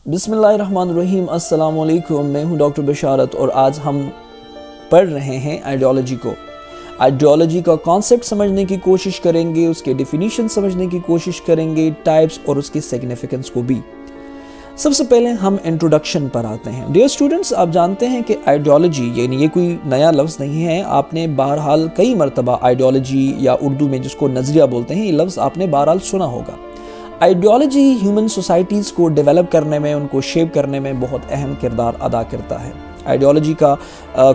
بسم اللہ الرحمن الرحیم، السلام علیکم۔ میں ہوں ڈاکٹر بشارت اور آج ہم پڑھ رہے ہیں آئیڈیالوجی کو۔ آئیڈیالوجی کا کانسیپٹ سمجھنے کی کوشش کریں گے، اس کے ڈیفینیشن سمجھنے کی کوشش کریں گے، ٹائپس اور اس کی سگنیفیکنس کو بھی۔ سب سے پہلے ہم انٹروڈکشن پر آتے ہیں۔ ڈیئر اسٹوڈنٹس، آپ جانتے ہیں کہ آئیڈیالوجی یعنی یہ کوئی نیا لفظ نہیں ہے۔ آپ نے بہرحال کئی مرتبہ آئیڈیالوجی یا اردو میں جس کو نظریہ بولتے ہیں، یہ لفظ آپ نے بہرحال سنا ہوگا۔ آئیڈیالوجی ہیومن سوسائٹیز کو ڈیولپ کرنے میں، ان کو شیپ کرنے میں بہت اہم کردار ادا کرتا ہے۔ آئیڈیالوجی کا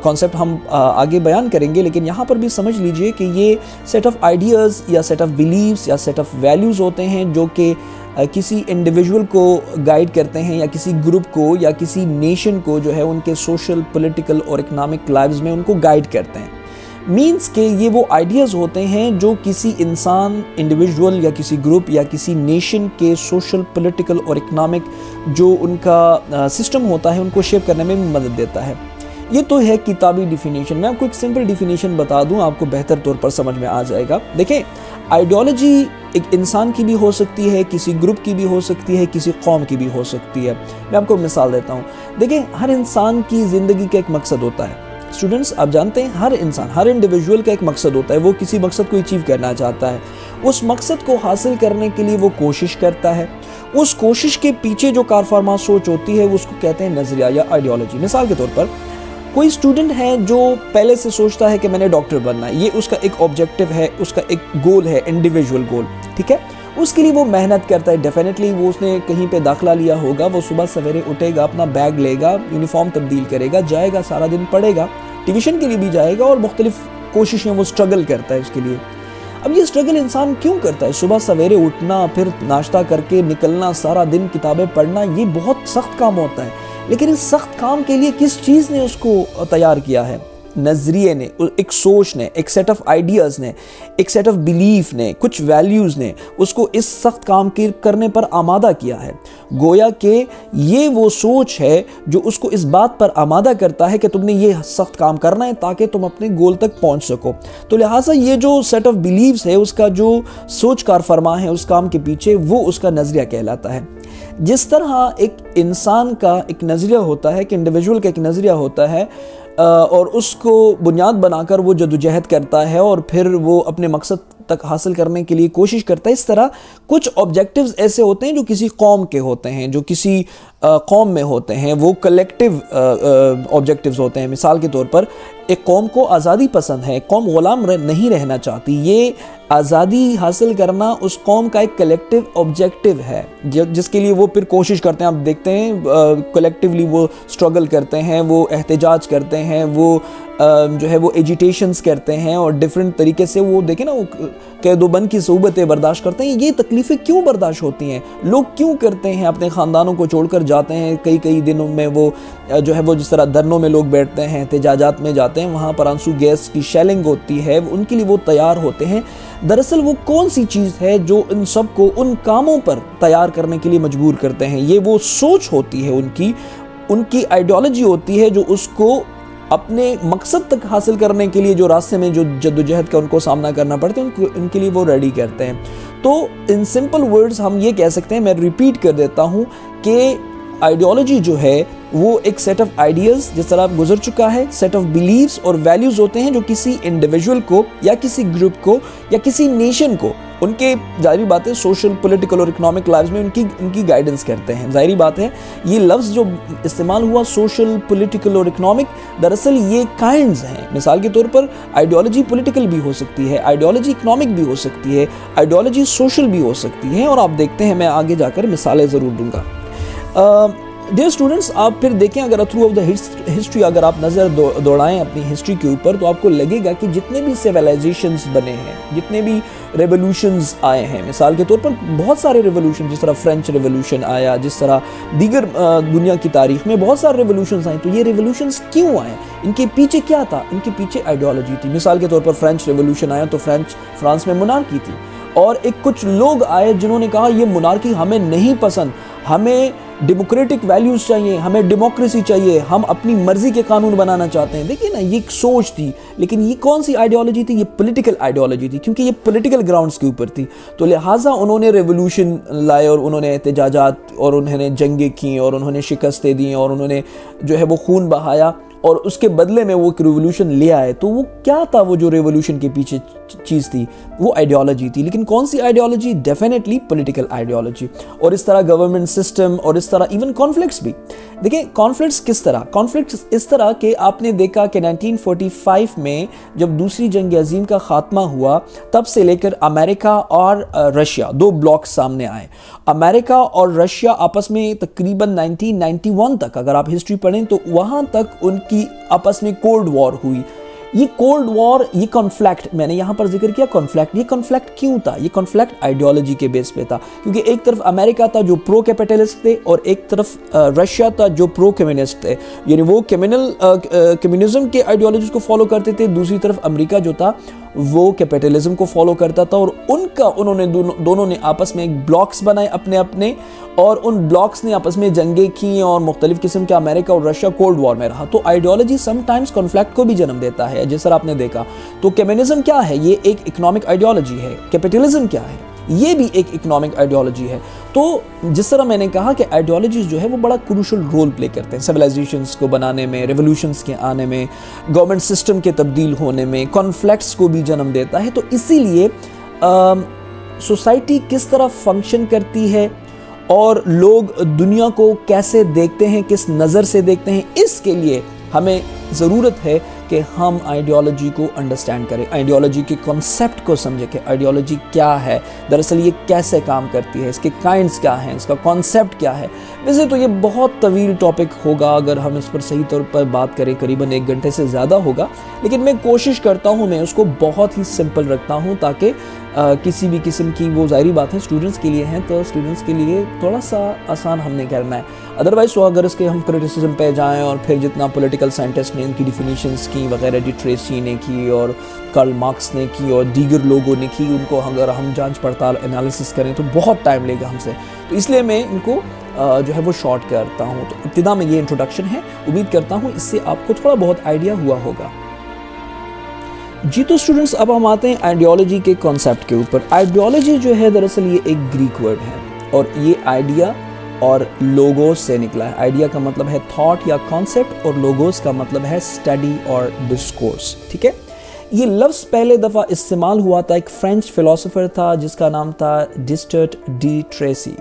کانسیپٹ ہم آگے بیان کریں گے، لیکن یہاں پر بھی سمجھ لیجئے کہ یہ سیٹ آف آئیڈیاز یا سیٹ آف بلیفز یا سیٹ آف ویلیوز ہوتے ہیں جو کہ کسی انڈیویجول کو گائیڈ کرتے ہیں یا کسی گروپ کو یا کسی نیشن کو جو ہے ان کے سوشل، پولیٹیکل اور اکنامک لائفز میں ان کو گائیڈ کرتے ہیں۔ مینس کہ یہ وہ آئیڈیاز ہوتے ہیں جو کسی انسان، انڈیویجول یا کسی گروپ یا کسی نیشن کے سوشل، پولیٹیکل اور اکنامک جو ان کا سسٹم ہوتا ہے ان کو شیپ کرنے میں مدد دیتا ہے۔ یہ تو ہے کتابی ڈیفینیشن۔ میں آپ کو ایک سمپل ڈیفینیشن بتا دوں، آپ کو بہتر طور پر سمجھ میں آ جائے گا۔ دیکھیں، آئیڈیالوجی ایک انسان کی بھی ہو سکتی ہے، کسی گروپ کی بھی ہو سکتی ہے، کسی قوم کی بھی ہو سکتی ہے۔ میں آپ کو مثال دیتا ہوں۔ دیکھیں، ہر انسان کی زندگی کا ایک مقصد ہوتا ہے۔ اسٹوڈنٹس، آپ جانتے ہیں ہر انسان، ہر انڈیویجول کا ایک مقصد ہوتا ہے۔ وہ کسی مقصد کو اچیو کرنا چاہتا ہے۔ اس مقصد کو حاصل کرنے کے لیے وہ کوشش کرتا ہے۔ اس کوشش کے پیچھے جو کارفرما سوچ ہوتی ہے اس کو کہتے ہیں نظریہ یا آئیڈیالوجی۔ مثال کے طور پر کوئی اسٹوڈنٹ ہے جو پہلے سے سوچتا ہے کہ میں نے ڈاکٹر بننا ہے، یہ اس کا ایک آبجیکٹو ہے، اس کا ایک گول ہے، انڈیویجول گول، ٹھیک ہے۔ اس کے لیے وہ محنت کرتا ہے۔ ڈیفینیٹلی وہ اس نے کہیں پہ داخلہ لیا ہوگا، وہ صبح سویرے اٹھے گا، اپنا بیگ لے گا، یونیفارم تبدیل کرے گا، جائے گا، سارا دن پڑھے گا، ٹیوشن کے لیے بھی جائے گا اور مختلف کوششیں وہ سٹرگل کرتا ہے اس کے لیے۔ اب یہ سٹرگل انسان کیوں کرتا ہے؟ صبح سویرے اٹھنا، پھر ناشتہ کر کے نکلنا، سارا دن کتابیں پڑھنا، یہ بہت سخت کام ہوتا ہے۔ لیکن اس سخت کام کے لیے کس چیز نے اس کو تیار کیا ہے؟ نظریے نے، ایک سوچ نے، ایک سیٹ آف آئیڈیاز نے، ایک سیٹ آف بلیف نے، کچھ ویلیوز نے اس کو اس سخت کام کے کرنے پر آمادہ کیا ہے۔ گویا کہ یہ وہ سوچ ہے جو اس کو اس بات پر آمادہ کرتا ہے کہ تم نے یہ سخت کام کرنا ہے تاکہ تم اپنے گول تک پہنچ سکو۔ تو لہٰذا یہ جو سیٹ آف بلیفز ہے، اس کا جو سوچ کار فرما ہے اس کام کے پیچھے، وہ اس کا نظریہ کہلاتا ہے۔ جس طرح ایک انسان کا ایک نظریہ ہوتا ہے، کہ انڈیویجول کا ایک نظریہ ہوتا ہے اور اس کو بنیاد بنا کر وہ جدوجہد کرتا ہے اور پھر وہ اپنے مقصد تک حاصل کرنے کے لیے کوشش کرتا ہے، اس طرح کچھ آبجیکٹیوز ایسے ہوتے ہیں جو کسی قوم کے ہوتے ہیں، جو کسی قوم میں ہوتے ہیں، وہ کلیکٹیو آبجیکٹیوز ہوتے ہیں۔ مثال کے طور پر ایک قوم کو آزادی پسند ہے، قوم غلام نہیں رہنا چاہتی۔ یہ آزادی حاصل کرنا اس قوم کا ایک کلیکٹیو آبجیکٹیو ہے جس کے لیے وہ پھر کوشش کرتے ہیں۔ آپ دیکھتے ہیں کلیکٹیولی وہ سٹرگل کرتے ہیں، وہ احتجاج کرتے ہیں، وہ جو ہے وہ ایجیٹیشنز کرتے ہیں اور ڈیفرنٹ طریقے سے وہ دیکھیں نا، وہ قید و بند کی صعوبتیں برداشت کرتے ہیں۔ یہ تکلیفیں کیوں برداشت ہوتی ہیں؟ لوگ کیوں کرتے ہیں؟ اپنے خاندانوں کو چھوڑ کر جاتے ہیں، کئی دنوں میں وہ جو ہے وہ جس طرح دھرنوں میں لوگ بیٹھتے ہیں، احتجاجات میں جاتے ہیں، وہاں پر آنسو گیس کی شیلنگ ہوتی ہے، ان کے لیے وہ تیار ہوتے ہیں۔ دراصل وہ کون سی چیز ہے جو ان سب کو ان کاموں پر تیار کرنے کے لیے مجبور کرتے ہیں؟ یہ وہ سوچ ہوتی ہے، ان کی آئیڈیالوجی ہوتی ہے جو اس کو اپنے مقصد تک حاصل کرنے کے لیے جو راستے میں جو جدوجہد کا ان کو سامنا کرنا پڑتا ہے، ان کے لیے وہ ریڈی کرتے ہیں۔ تو ان سمپل ورڈز ہم یہ کہہ سکتے ہیں، میں ریپیٹ کر دیتا ہوں، کہ آئیڈیالوجی جو ہے وہ ایک سیٹ آف آئیڈیاز، جس طرح گزر چکا ہے، سیٹ آف بلیفز اور ویلیوز ہوتے ہیں جو کسی انڈیویجول کو یا کسی گروپ کو یا کسی نیشن کو ان کے ظاہری بات ہے سوشل، پولیٹیکل اور اکنامک لائفز میں ان کی گائیڈنس کرتے ہیں۔ ظاہری بات ہے یہ لفظ جو استعمال ہوا سوشل، پولیٹیکل اور اکنامک، دراصل یہ کائنڈز ہیں۔ مثال کے طور پر آئیڈیالوجی پولیٹیکل بھی ہو سکتی ہے، آئیڈیالوجی اکنامک بھی ہو سکتی ہے، آئیڈیالوجی سوشل بھی ہو سکتی ہے، اور آپ دیکھتے ہیں میں آگے جا کر مثالیں ضرور دوں گا۔ ڈیئر اسٹوڈنٹس، آپ پھر دیکھیں، اگر تھرو آف دا ہسٹری اگر آپ نظر دوڑائیں اپنی ہسٹری کے اوپر، تو آپ کو لگے گا کہ جتنے بھی سیویلائزیشنز بنے ہیں، جتنے بھی ریولوشنز آئے ہیں، مثال کے طور پر بہت سارے ریولوشن، جس طرح فرینچ ریولوشن آیا، جس طرح دیگر دنیا کی تاریخ میں بہت سارے ریولوشنز آئے، تو یہ ریولوشنز کیوں آئے؟ ان کے پیچھے کیا تھا؟ ان کے پیچھے آئیڈیالوجی تھی۔ مثال کے طور پر فرینچ ریولوشن آیا تو فرانس میں مونارکی تھی، اور کچھ لوگ آئے جنہوں نے کہا یہ مونارکی ہمیں نہیں پسند، ہمیں ڈیموکریٹک ویلیوز چاہیے, ہمیں ڈیموکریسی چاہیے, ہم اپنی مرضی کے قانون بنانا چاہتے ہیں. دیکھیے نا, یہ ایک سوچ تھی, لیکن یہ کون سی آئیڈیالوجی تھی؟ یہ پولیٹیکل آئیڈیالوجی تھی, کیونکہ یہ پولیٹیکل گراؤنڈز کے اوپر تھی. تو لہٰذا انہوں نے ریولوشن لائے, اور انہوں نے احتجاجات, اور انہوں نے جنگیں کیں, اور انہوں نے شکستیں دیں, اور انہوں نے جو ہے وہ خون بہایا, اور اس کے بدلے میں وہ ایک ریولوشن لے آئے. تو وہ کیا تھا, وہ جو ریولوشن کے پیچھے چیز تھی, وہ آئیڈیالوجی تھی. لیکن کون سی آئیڈیالوجی؟ Definitely political ideology. اور اس طرح گورنمنٹ سسٹم, اور اس طرح ایون کانفلکٹس بھی. دیکھیں کانفلکٹس کس طرح, کانفلکٹس اس طرح کہ آپ نے دیکھا کہ 1945 میں جب دوسری جنگ عظیم کا خاتمہ ہوا, تب سے لے کر امریکہ اور رشیا, دو بلاکس سامنے آئے. امریکہ اور رشیا آپس میں تقریباً 1991 تک, اگر آپ ہسٹری پڑھیں تو وہاں تک ان کی آپس میں کولڈ وار ہوئی. یہ کولڈ وار, یہ کنفلکٹ, میں نے یہاں پر ذکر کیا کنفلکٹ. یہ کنفلکٹ کیوں تھا؟ یہ کنفلکٹ آئیڈیالوجی کے بیس پہ تھا, کیونکہ ایک طرف امریکہ تھا جو پرو کیپٹلسٹ تھے, اور ایک طرف رشیا تھا جو پرو کمیونسٹ تھے. یعنی وہ کمیونزم کے آئیڈیالوجیز کو فالو کرتے تھے, دوسری طرف امریکہ جو تھا وہ کیپٹلزم کو فالو کرتا تھا. اور انہوں نے دونوں نے آپس میں ایک بلاکس بنائے اپنے, اور ان بلاکس نے آپس میں جنگیں کی, اور مختلف قسم کے امریکہ اور رشیا کولڈ وار میں رہا. تو آئیڈیالوجی سم ٹائمز کنفلکٹ کو بھی جنم دیتا ہے, جس طرح آپ نے دیکھا. تو کمیونزم کیا ہے؟ یہ ایک اکنامک آئیڈیالوجی ہے. کیپٹلزم کیا ہے؟ یہ بھی ایک اکنامک آئیڈیالوجی ہے. تو جس طرح میں نے کہا کہ آئیڈیالوجیز جو ہے وہ بڑا کروشل رول پلے کرتے ہیں سویلائزیشنز کو بنانے میں, ریولوشنز کے آنے میں, گورنمنٹ سسٹم کے تبدیل ہونے میں, کانفلکٹس کو بھی جنم دیتا ہے. تو اسی لیے سوسائٹی کس طرح فنکشن کرتی ہے, اور لوگ دنیا کو کیسے دیکھتے ہیں, کس نظر سے دیکھتے ہیں, اس کے لیے ہمیں ضرورت ہے کہ ہم آئیڈیالوجی کو انڈرسٹینڈ کریں, آئیڈیالوجی کے کنسیپٹ کو سمجھیں کہ آئیڈیالوجی کیا ہے, دراصل یہ کیسے کام کرتی ہے, اس کے کائنڈز کیا ہیں, اس کا کنسیپٹ کیا ہے. ویسے تو یہ بہت طویل ٹاپک ہوگا, اگر ہم اس پر صحیح طور پر بات کریں قریباً 1 گھنٹے سے زیادہ ہوگا, لیکن میں کوشش کرتا ہوں, میں اس کو بہت ہی سمپل رکھتا ہوں, تاکہ کسی بھی قسم کی, وہ ظاہری بات ہے اسٹوڈنٹس کے لیے ہیں, تو اسٹوڈنٹس کے لیے تھوڑا سا آسان ہم نے کرنا ہے. ادروائز تو اگر اس کے ہم کرٹیسزم پہ جائیں, اور پھر جتنا پولیٹیکل سائنٹسٹ نے ان کی ڈیفینیشنز کی وغیرہ, ڈی ٹریسی نے کی, اور کارل مارکس نے کی, اور دیگر لوگوں نے کی, ان کو اگر ہم جانچ پڑتال انالیسس کریں تو بہت ٹائم لے گا ہم سے. تو اس لیے میں ان کو جو ہے وہ شارٹ کرتا ہوں. تو ابتدا میں یہ انٹروڈکشن ہے, امید کرتا ہوں اس سے آپ کو تھوڑا بہت آئیڈیا ہوا ہوگا. جی تو اسٹوڈنٹس, اب ہم آتے ہیں آئیڈیالوجی کے کانسیپٹ کے اوپر. آئیڈیالوجی جو ہے دراصل یہ ایک گریک ورڈ ہے, اور یہ آئیڈیا اور لوگوس سے نکلا ہے. آئیڈیا کا مطلب ہے تھاٹ یا کانسیپٹ, اور لوگوس کا مطلب ہے اسٹڈی اور ڈسکورس. ٹھیک ہے, یہ لفظ پہلے دفعہ استعمال ہوا تھا, ایک فرینچ فلاسفر تھا جس کا نام تھا ڈسٹرٹ ڈی ٹریسی.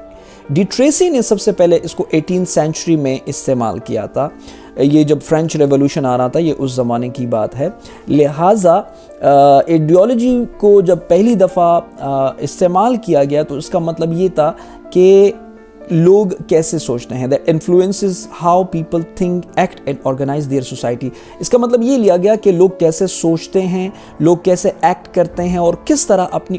ڈی ٹریسی نے سب سے پہلے اس کو 18 سینچری میں استعمال کیا تھا. یہ جب فرینچ ریولوشن آ رہا تھا, یہ اس زمانے کی بات ہے. لہٰذا آئیڈیالوجی کو جب پہلی دفعہ استعمال کیا گیا تو اس کا مطلب یہ تھا کہ لوگ کیسے سوچتے ہیں, that influences how people think, act and organize their society. اس کا مطلب یہ لیا گیا کہ لوگ کیسے سوچتے ہیں, لوگ کیسے ایکٹ کرتے ہیں, اور کس طرح اپنی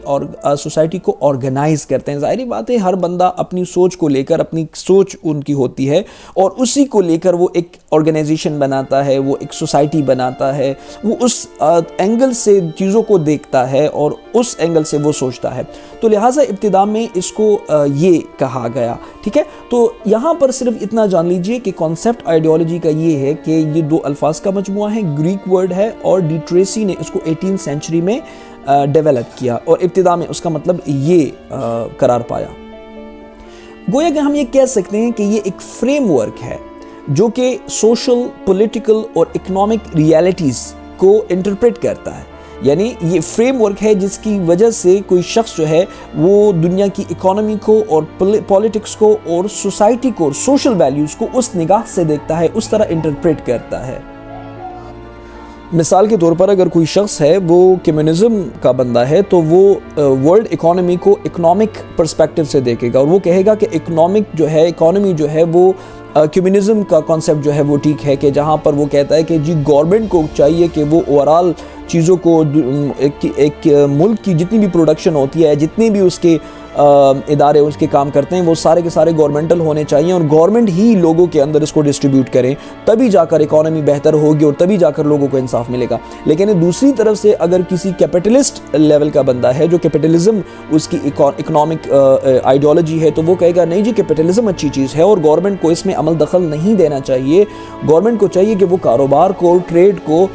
سوسائٹی کو آرگنائز کرتے ہیں. ظاہری بات ہے, ہر بندہ اپنی سوچ کو لے کر, اپنی سوچ ان کی ہوتی ہے, اور اسی کو لے کر وہ ایک آرگنائزیشن بناتا ہے, وہ ایک سوسائٹی بناتا ہے, وہ اس اینگل سے چیزوں کو دیکھتا ہے, اور اس اینگل سے وہ سوچتا ہے. تو لہٰذا ابتدا میں اس کو یہ کہا گیا. ٹھیک ہے, تو یہاں پر صرف اتنا جان لیجئے کہ کانسیپٹ آئیڈیالوجی کا یہ ہے کہ یہ 2 الفاظ کا مجموعہ ہے, گریک ورڈ ہے, اور ڈی ٹریسی نے اس کو 18 سینچری میں ڈیولپ کیا, اور ابتدا میں اس کا مطلب یہ قرار پایا. گویا کہ ہم یہ کہہ سکتے ہیں کہ یہ ایک فریم ورک ہے جو کہ سوشل, پولیٹیکل اور اکنامک ریالٹیز کو انٹرپریٹ کرتا ہے. یعنی یہ فریم ورک ہے جس کی وجہ سے کوئی شخص جو ہے وہ دنیا کی اکانومی کو, اور پولیٹکس کو, اور سوسائٹی کو, اور سوشل ویلیوز کو اس نگاہ سے دیکھتا ہے, اس طرح انٹرپریٹ کرتا ہے. مثال کے طور پر اگر کوئی شخص ہے وہ کمیونزم کا بندہ ہے, تو وہ ورلڈ اکانومی کو اکنامک پرسپیکٹو سے دیکھے گا, اور وہ کہے گا کہ اکانومی جو ہے وہ کمیونزم کا کانسیپٹ جو ہے وہ ٹھیک ہے, کہ جہاں پر وہ کہتا ہے کہ جی گورنمنٹ کو چاہیے کہ وہ اوورال چیزوں کو, ایک ملک کی جتنی بھی پروڈکشن ہوتی ہے, جتنی بھی اس کے ادارے اس کے کام کرتے ہیں وہ سارے کے سارے گورنمنٹل ہونے چاہیے، اور گورنمنٹ ہی لوگوں کے اندر اس کو ڈسٹریبیوٹ کرے، تبھی جا کر اکانومی بہتر ہوگی اور تبھی جا کر لوگوں کو انصاف ملے گا۔ لیکن دوسری طرف سے اگر کسی کیپٹلسٹ لیول کا بندہ ہے جو کیپٹلزم اس کی اکنامک آئیڈیالوجی ہے، تو وہ کہے گا نہیں جی کیپٹلزم اچھی چیز ہے اور گورنمنٹ کو اس میں عمل دخل نہیں دینا چاہیے، گورنمنٹ کو چاہیے کہ وہ کاروبار کو، ٹریڈ کو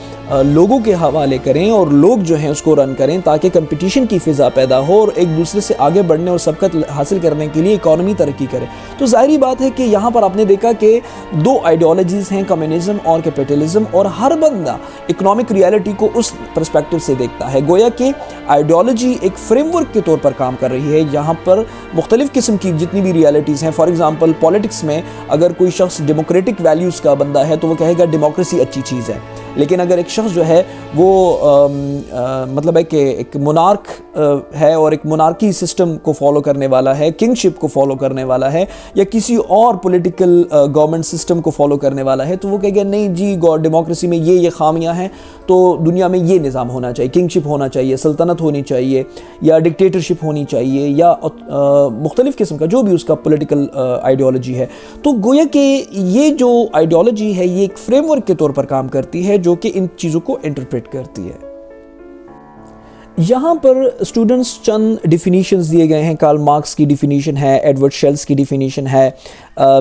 لوگوں کے حوالے کریں اور لوگ جو ہیں اس کو رن کریں، تاکہ کمپٹیشن کی فضا پیدا ہو اور ایک دوسرے سے آگے بڑھنے اور سبقت حاصل کرنے کے لیے اکانومی ترقی کرے۔ تو ظاہری بات ہے کہ یہاں پر آپ نے دیکھا کہ دو آئیڈیالوجیز ہیں، کمیونزم اور کیپٹلزم، اور ہر بندہ اکنامک ریالٹی کو اس پرسپیکٹو سے دیکھتا ہے۔ گویا کہ آئیڈیالوجی ایک فریم ورک کے طور پر کام کر رہی ہے، یہاں پر مختلف قسم کی جتنی بھی ریالٹیز ہیں، فار ایگزامپل پولیٹکس میں اگر کوئی شخص ڈیموکریٹک ویلیوز کا بندہ ہے تو وہ کہے گا ڈیموکریسی اچھی چیز ہے، لیکن اگر ایک شخص جو ہے وہ مطلب ہے کہ ایک مونارک ہے اور ایک مونارکی سسٹم کو فالو کرنے والا ہے، کنگ شپ کو فالو کرنے والا ہے، یا کسی اور پولیٹیکل گورنمنٹ سسٹم کو فالو کرنے والا ہے، تو وہ کہے گا نہیں جی ڈیموکریسی میں یہ خامیاں ہیں، تو دنیا میں یہ نظام ہونا چاہیے، کنگ شپ ہونا چاہیے، سلطنت ہونی چاہیے، یا ڈکٹیٹرشپ ہونی چاہیے، یا مختلف قسم کا جو بھی اس کا پولیٹیکل آئیڈیالوجی ہے۔ تو گویا کہ یہ جو آئیڈیالوجی ہے یہ ایک فریم ورک کے طور پر کام کرتی ہے جو کہ ان چیزوں کو انٹرپریٹ کرتی ہے۔ یہاں پر اسٹوڈنٹس چند ڈیفینیشنز دیے گئے ہیں، کارل مارکس کی ڈیفینیشن ہے، ایڈورڈ شیلز کی ڈیفینیشن ہے،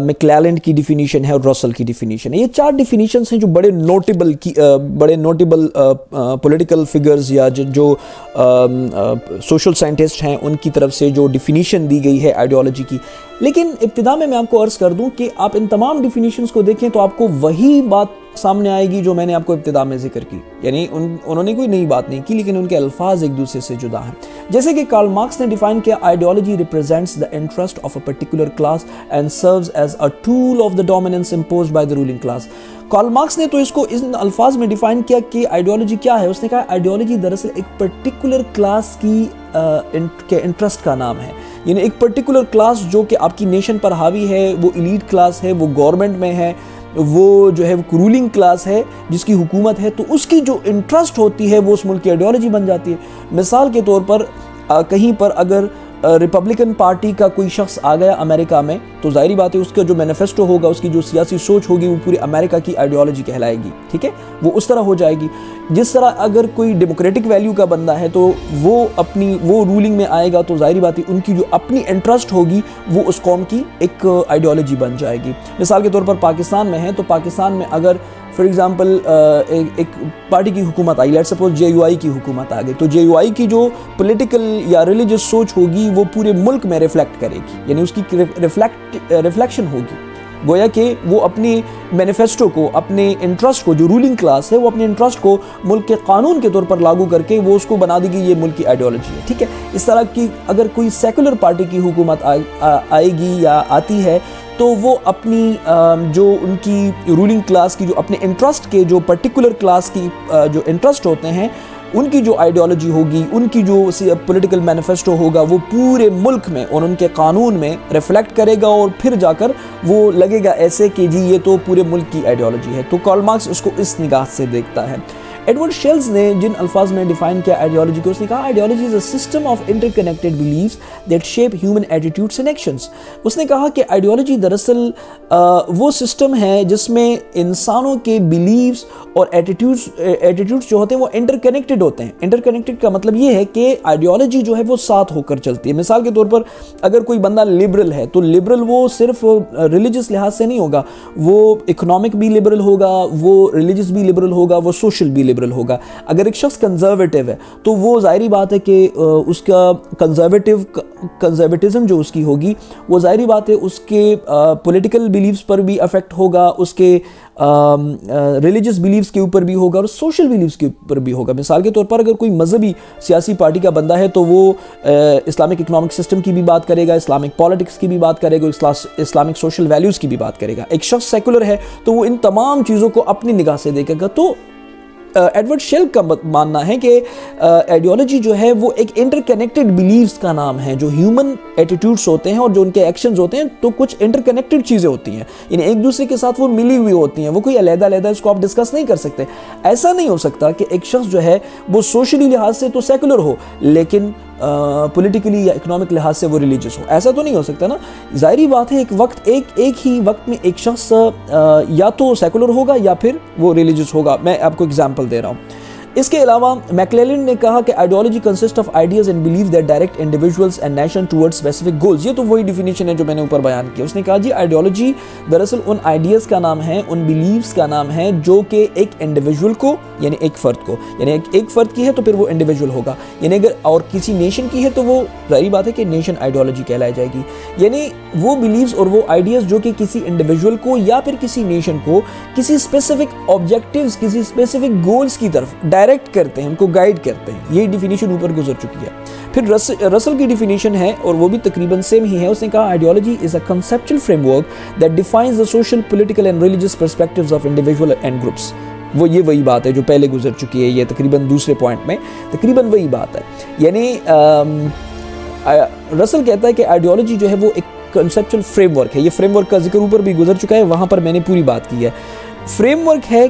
میکلارلینڈ کی ڈیفینیشن ہے اور رسل کی ڈیفینیشن ہے۔ یہ چار ڈیفینیشنز ہیں جو بڑے نوٹیبل پولیٹیکل فگرز یا جو سوشل سائنٹسٹ ہیں ان کی طرف سے جو ڈیفینیشن دی گئی ہے آئیڈیالوجی کی۔ لیکن ابتدا میں آپ کو عرض کر دوں کہ آپ ان تمام ڈیفینیشنز کو دیکھیں تو آپ کو وہی بات سامنے آئے گی جو میں نے آپ کو ابتدا میں ذکر کی، یعنی انہوں نے کوئی نئی بات نہیں کی لیکن ان کے الفاظ ایک دوسرے سے جدا ہیں۔ جیسے کہ کارل مارکس نے ڈیفائن کیا، ideology represents the interest of a particular class and serves as a tool of the dominance imposed by the ruling class. Karl Marx نے تو اس کو ان الفاظ میں ڈیفائن کیا کہ آئیڈیالوجی کیا ہے۔ اس نے کہا آئیڈیالوجی دراصل ایک پرٹیکولر کلاس کی انٹرسٹ کا نام ہے، یعنی ایک پرٹیکولر کلاس جو کہ آپ کی نیشن پر حاوی ہے، وہ ایلیٹ کلاس ہے، وہ گورنمنٹ میں ہے، وہ جو ہے رولنگ کلاس ہے جس کی حکومت ہے، تو اس کی جو انٹرسٹ ہوتی ہے وہ اس ملک کی آئیڈیالوجی بن جاتی ہے۔ مثال کے طور پر کہیں پر اگر ریپبلکن پارٹی کا کوئی شخص آ گیا امریکہ میں، تو ظاہری بات ہے اس کا جو مینیفیسٹو ہوگا، اس کی جو سیاسی سوچ ہوگی وہ پورے امریکہ کی آئیڈیالوجی کہلائے گی، ٹھیک ہے، وہ اس طرح ہو جائے گی۔ جس طرح اگر کوئی ڈیموکریٹک ویلیو کا بندہ ہے تو وہ رولنگ میں آئے گا، تو ظاہری بات ہے ان کی جو اپنی انٹرسٹ ہوگی وہ اس قوم کی ایک آئیڈیالوجی بن جائے گی۔ مثال کے طور پر پاکستان میں ہے تو پاکستان میں اگر فار ایگزامپل ایک پارٹی کی حکومت آئی، لیٹ سپوز جے یو آئی کی حکومت آ گئی، تو جے یو آئی کی جو پولیٹیکل یا ریلیجس سوچ ہوگی وہ پورے ملک میں ریفلیکٹ کرے گی، یعنی اس کی ریفلیکشن ہوگی۔ گویا کہ وہ اپنی مینیفیسٹو کو، اپنے انٹرسٹ کو، جو رولنگ کلاس ہے وہ اپنے انٹرسٹ کو ملک کے قانون کے طور پر لاگو کر کے وہ اس کو بنا دے گی یہ ملک کی آئیڈیالوجی ہے، ٹھیک ہے۔ اس طرح کی اگر کوئی سیکولر پارٹی کی حکومت آئے گی یا آتی ہے تو وہ اپنی جو ان کی رولنگ کلاس کی جو اپنے انٹرسٹ کے جو پرٹیکولر کلاس کی جو انٹرسٹ ہوتے ہیں ان کی جو آئیڈیالوجی ہوگی، ان کی جو پولیٹیکل مینیفیسٹو ہوگا وہ پورے ملک میں اور ان کے قانون میں ریفلیکٹ کرے گا، اور پھر جا کر وہ لگے گا ایسے کہ جی یہ تو پورے ملک کی آئیڈیالوجی ہے۔ تو کارل مارکس اس کو اس نگاہ سے دیکھتا ہے۔ ایڈورڈ شیلز نے جن الفاظ میں ڈیفائن کیا آئیڈیالوجی کو، اس نے کہا ideology is a system of interconnected beliefs that shape human attitudes and actions. اس نے کہا کہ آئیڈیالوجی دراصل وہ سسٹم ہے جس میں انسانوں کے بلیفز اور ایٹیٹیوڈس جو ہوتے ہیں وہ انٹر کنیکٹڈ ہوتے ہیں۔ انٹر کنیکٹڈ کا مطلب یہ ہے کہ آئیڈیالوجی جو ہے وہ ساتھ ہو کر چلتی ہے۔ مثال کے طور پر اگر کوئی بندہ لبرل ہے تو لبرل وہ صرف ریلیجس لحاظ سے نہیں ہوگا، وہ اکنامک بھی لبرل ہوگا، وہ ریلیجس بھی لبرل ہوگا، وہ سوشل بھی لبرل ہوگا۔ اگر ایک شخص کنزرویٹو ہے تو وہ ظاہری بات ہے کہ اس کا کنزرویٹزم جو اس کی ہوگی وہ ظاہری بات ہے اس کے پولیٹیکل بیلیفز پر بھی افیکٹ ہوگا، اس کے ریلیجس بیلیفز کے اوپر بھی ہوگا اور سوشل بیلیفز کے اوپر بھی ہوگا۔ مثال کے طور پر اگر کوئی مذہبی سیاسی پارٹی کا بندہ ہے تو وہ اسلامک اکنامک سسٹم کی بھی بات کرے گا، اسلامک پالیٹکس کی بھی بات کرے گا، اسلامک سوشل ویلیوز کی بھی بات کرے گا۔ ایک شخص سیکولر ہے تو وہ ان تمام چیزوں کو اپنی نگاہ سے دیکھے گا۔ تو ایڈورڈ شیل کا ماننا ہے کہ آئیڈیالوجی جو ہے وہ ایک انٹر کنیکٹڈ بیلیفز کا نام ہے، جو ہیومن ایٹیٹیوڈس ہوتے ہیں اور جو ان کے ایکشنز ہوتے ہیں تو کچھ انٹر کنیکٹڈ چیزیں ہوتی ہیں، یعنی ایک دوسرے کے ساتھ وہ ملی ہوئی ہوتی ہیں، وہ کوئی علیحدہ علیحدہ اس کو آپ ڈسکس نہیں کر سکتے۔ ایسا نہیں ہو سکتا کہ ایک شخص جو ہے وہ سوشلی لحاظ سے تو سیکولر ہو لیکن پولیٹیکلی یا اکنامک لحاظ سے وہ ریلیجس ہو. ایسا تو نہیں ہو سکتا نا. ظاہری بات ہے ایک وقت ایک ہی وقت میں ایک شخص یا تو سیکولر ہوگا یا پھر وہ ریلیجس ہوگا. میں آپ کو اگزامپل دے رہا ہوں. اس کے علاوہ میکلیلن نے کہا کہ ideology consist of ideas and belief that direct individuals and nation toward specific goals. یہ تو وہی ڈیفینیشن ہے جو میں نے اوپر بیان کیا. اس نے کہا جی آئیڈیالوجی دراصل ان آئیڈیاز کا نام ہے, ان بلیفز کا نام ہے جو کہ ایک انڈیویجول کو یعنی ایک فرد کو, یعنی ایک فرد کی ہے تو پھر وہ انڈیویجول ہوگا, یعنی اگر اور کسی نیشن کی ہے تو وہ ظاہری بات ہے کہ نیشن آئیڈیالوجی کہلائی جائے گی. یعنی وہ بلیفز اور وہ آئیڈیاز جو کہ کسی انڈیویجول کو یا پھر کسی نیشن کو کسی اسپیسیفک آبجیکٹیوز, کسی اسپیسیفک گولز کی طرف ڈائریکٹ کرتے ہیں, ان کو گائیڈ کرتے ہیں. یہ ڈیفینیشن اوپر گزر چکی ہے. پھر رسل کی ڈیفینیشن ہے اور وہ بھی تقریباً سیم ہی ہے. اس نے کہا ideology is a conceptual frame work that defines the social, political and religious perspectives of individual and groups. یہ وہی بات ہے جو پہلے گزر چکی ہے. یہ تقریباً دوسرے پوائنٹ میں تقریباً وہی بات ہے. یعنی رسل کہتا ہے کہ آئیڈیالوجی جو ہے وہ ایک کنسیپچل فریم ورک ہے. یہ فریم ورک کا ذکر اوپر بھی گزر چکا ہے, وہاں پر میں نے پوری بات کی ہے. فریم ورک ہے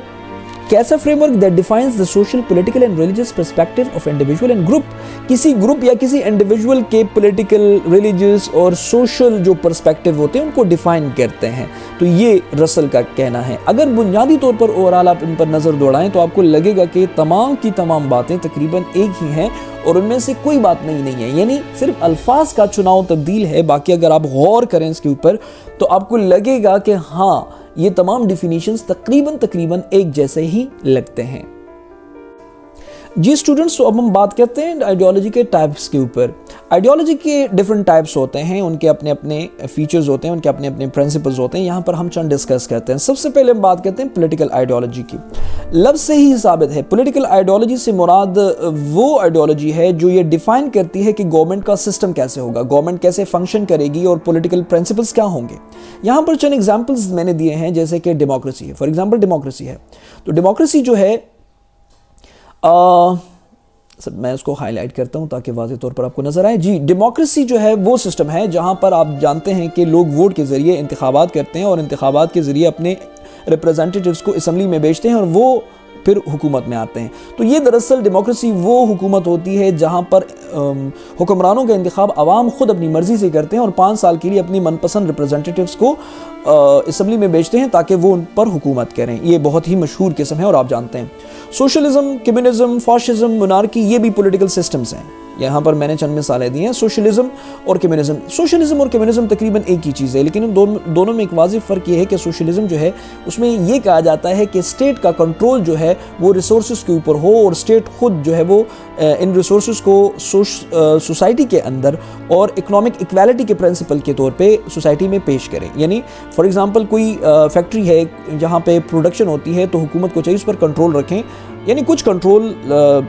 کیسا frame work that defines the social, political and religious perspective of individual and group. کسی گروپ یا کسی انڈیویجول کے پولیٹیکل, ریلیجس اور سوشل جو پرسپیکٹیو ہوتے ہیں ان کو ڈیفائن کرتے ہیں. تو یہ رسل کا کہنا ہے. اگر بنیادی طور پر اوورال آپ ان پر نظر دوڑائیں تو آپ کو لگے گا کہ تمام کی تمام باتیں تقریباً ایک ہی ہیں اور ان میں سے کوئی بات نہیں ہے. یعنی صرف الفاظ کا چناؤ تبدیل ہے. باقی اگر آپ غور کریں اس کے اوپر تو آپ کو لگے گا کہ ہاں یہ تمام ڈیفینیشنز تقریباً ایک جیسے ہی لگتے ہیں. جی اسٹوڈنٹس, تو اب ہم بات کرتے ہیں آئیڈیالوجی کے ٹائپس کے اوپر. آئیڈیالوجی کے ڈیفرنٹ ٹائپس ہوتے ہیں, ان کے اپنے اپنے فیچرز ہوتے ہیں, ان کے اپنے اپنے پرنسپلز ہوتے ہیں. یہاں پر ہم چند ڈسکس کرتے ہیں. سب سے پہلے ہم بات کرتے ہیں پولیٹیکل آئیڈیالوجی کی. لفظ سے ہی ثابت ہے پولیٹیکل آئیڈیالوجی سے مراد وہ آئیڈیالوجی ہے جو یہ ڈیفائن کرتی ہے کہ گورنمنٹ کا سسٹم کیسے ہوگا, گورنمنٹ کیسے فنکشن کرے گی اور پولیٹیکل پرنسپلز کیا ہوں گے. یہاں پر چند ایگزامپلز میں نے دیے ہیں, جیسے کہ ڈیموکریسی ہے. فار ایگزامپل ڈیموکریسی ہے تو ڈیموکریسی جو ہے میں اس کو ہائی لائٹ کرتا ہوں تاکہ واضح طور پر آپ کو نظر آئے. جی ڈیموکریسی جو ہے وہ سسٹم ہے جہاں پر آپ جانتے ہیں کہ لوگ ووٹ کے ذریعے انتخابات کرتے ہیں اور انتخابات کے ذریعے اپنے ریپرزینٹیٹیوز کو اسمبلی میں بھیجتے ہیں اور وہ پھر حکومت میں آتے ہیں. تو یہ دراصل ڈیموکریسی وہ حکومت ہوتی ہے جہاں پر حکمرانوں کا انتخاب عوام خود اپنی مرضی سے کرتے ہیں اور 5 سال کے لیے اپنی من پسند ریپرزینٹیٹیوز کو اسمبلی میں بھیجتے ہیں تاکہ وہ ان پر حکومت کریں. یہ بہت ہی مشہور قسم ہے اور آپ جانتے ہیں. سوشلزم, کمیونزم, فاشزم, مونارکی, یہ بھی پولیٹیکل سسٹمز ہیں. یہاں پر میں نے چند مثالیں دی ہیں. سوشلزم اور کمیونزم, سوشلزم اور کمیونزم تقریباً ایک ہی چیز ہے, لیکن ان دونوں میں ایک واضح فرق یہ ہے کہ سوشلزم جو ہے اس میں یہ کہا جاتا ہے کہ اسٹیٹ کا کنٹرول جو ہے وہ ریسورسز کے اوپر ہو اور اسٹیٹ خود جو ہے وہ ان ریسورسز کو سوسائٹی کے اندر اور اکنامک ایکویلٹی کے پرنسپل کے طور پہ سوسائٹی میں پیش کرے. یعنی فار ایگزامپل کوئی فیکٹری ہے جہاں پہ پروڈکشن ہوتی ہے تو حکومت کو چاہیے اس پر کنٹرول رکھیں, یعنی کچھ کنٹرول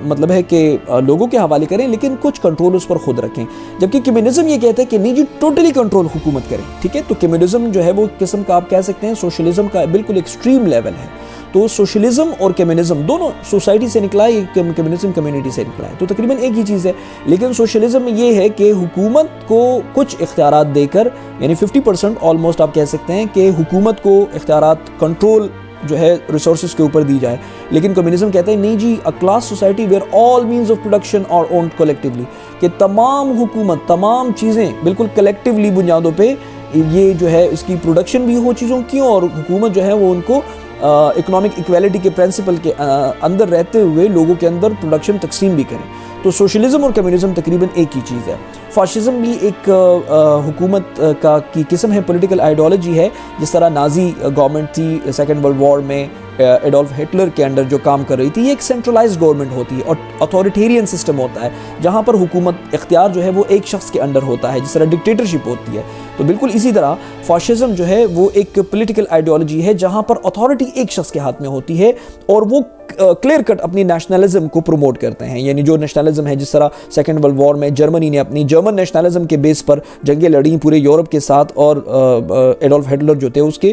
مطلب ہے کہ لوگوں کے حوالے کریں لیکن کچھ کنٹرول اس پر خود رکھیں. جبکہ کمیونزم یہ کہتا ہے کہ نہیں جی ٹوٹلی کنٹرول حکومت کریں. ٹھیک ہے, تو کمیونزم جو ہے وہ قسم کا آپ کہہ سکتے ہیں سوشلزم کا بالکل ایکسٹریم لیول ہے. تو سوشلزم اور کمیونزم دونوں سوسائٹی سے نکلا ہے, کمیونزم کمیونٹی سے نکلا ہے, تو تقریباً ایک ہی چیز ہے. لیکن سوشلزم میں یہ ہے کہ حکومت کو کچھ اختیارات دے کر, یعنی 50% آلموسٹ آپ کہہ سکتے ہیں کہ حکومت کو اختیارات کنٹرول جو ہے ریسورسز کے اوپر دی جائے. لیکن کمیونزم کہتا ہے نہیں جی a class society where all means of production are owned collectively, کہ تمام حکومت, تمام چیزیں بالکل کلیکٹیولی بنیادوں پہ یہ جو ہے اس کی پروڈکشن بھی ہو چیزوں کی اور حکومت جو ہے وہ ان کو اکنامک ایکویلٹی کے پرنسپل کے اندر رہتے ہوئے لوگوں کے اندر پروڈکشن تقسیم بھی کریں. تو سوشلزم اور کمیونزم تقریباً ایک ہی چیز ہے. فاشزم بھی ایک حکومت کی قسم ہے, پولیٹیکل آئیڈیالوجی ہے. جس طرح نازی گورنمنٹ تھی سیکنڈ ورلڈ وار میں ایڈولف ہٹلر کے انڈر جو کام کر رہی تھی, یہ ایک سینٹرلائزڈ گورنمنٹ ہوتی ہے اور اتھارٹیرین سسٹم ہوتا ہے جہاں پر حکومت اختیار جو ہے وہ ایک شخص کے انڈر ہوتا ہے, جس طرح ڈکٹیٹرشپ ہوتی ہے. تو بالکل اسی طرح فاشزم جو ہے وہ ایک پولیٹیکل آئیڈیالوجی ہے جہاں پر اتھارٹی ایک شخص کے ہاتھ میں ہوتی ہے اور وہ کلیئر کٹ اپنی نیشنلزم کو پروموٹ کرتے ہیں. یعنی جو نیشنلزم ہے, جس طرح سیکنڈ ورلڈ وار میں جرمنی نے اپنی جرمن نیشنلزم کے بیس پر جنگیں لڑیں پورے یورپ کے ساتھ اور ایڈولف ہٹلر جو تھے اس کے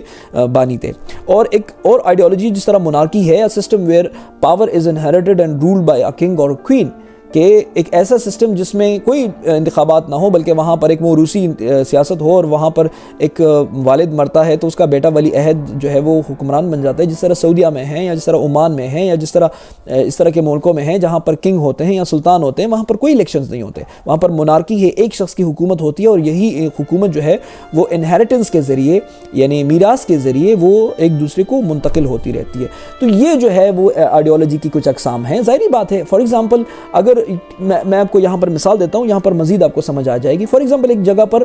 بانی تھے. اور ایک اور آئیڈیالوجی جس طرح مونارکی ہے, a system where power is inherited and ruled by a king or a queen, کہ ایک ایسا سسٹم جس میں کوئی انتخابات نہ ہو بلکہ وہاں پر ایک موروثی سیاست ہو اور وہاں پر ایک والد مرتا ہے تو اس کا بیٹا ولی عہد جو ہے وہ حکمران بن جاتا ہے، جس طرح سعودیہ میں ہے یا جس طرح عمان میں ہے یا جس طرح اس طرح کے ملکوں میں ہیں جہاں پر کنگ ہوتے ہیں یا سلطان ہوتے ہیں، وہاں پر کوئی الیکشنز نہیں ہوتے، وہاں پر مونارکی ہے، ایک شخص کی حکومت ہوتی ہے اور یہی حکومت جو ہے وہ انہیریٹنس کے ذریعے یعنی میراث کے ذریعے وہ ایک دوسرے کو منتقل ہوتی رہتی ہے۔ تو یہ جو ہے وہ آئیڈیالوجی کی کچھ اقسام ہیں۔ ظاہری بات ہے، فار ایگزامپل اگر میں آپ کو یہاں پر مثال دیتا ہوں، یہاں پر مزید آپ کو سمجھ آ جائے گی۔ فار ایگزامپل ایک جگہ پر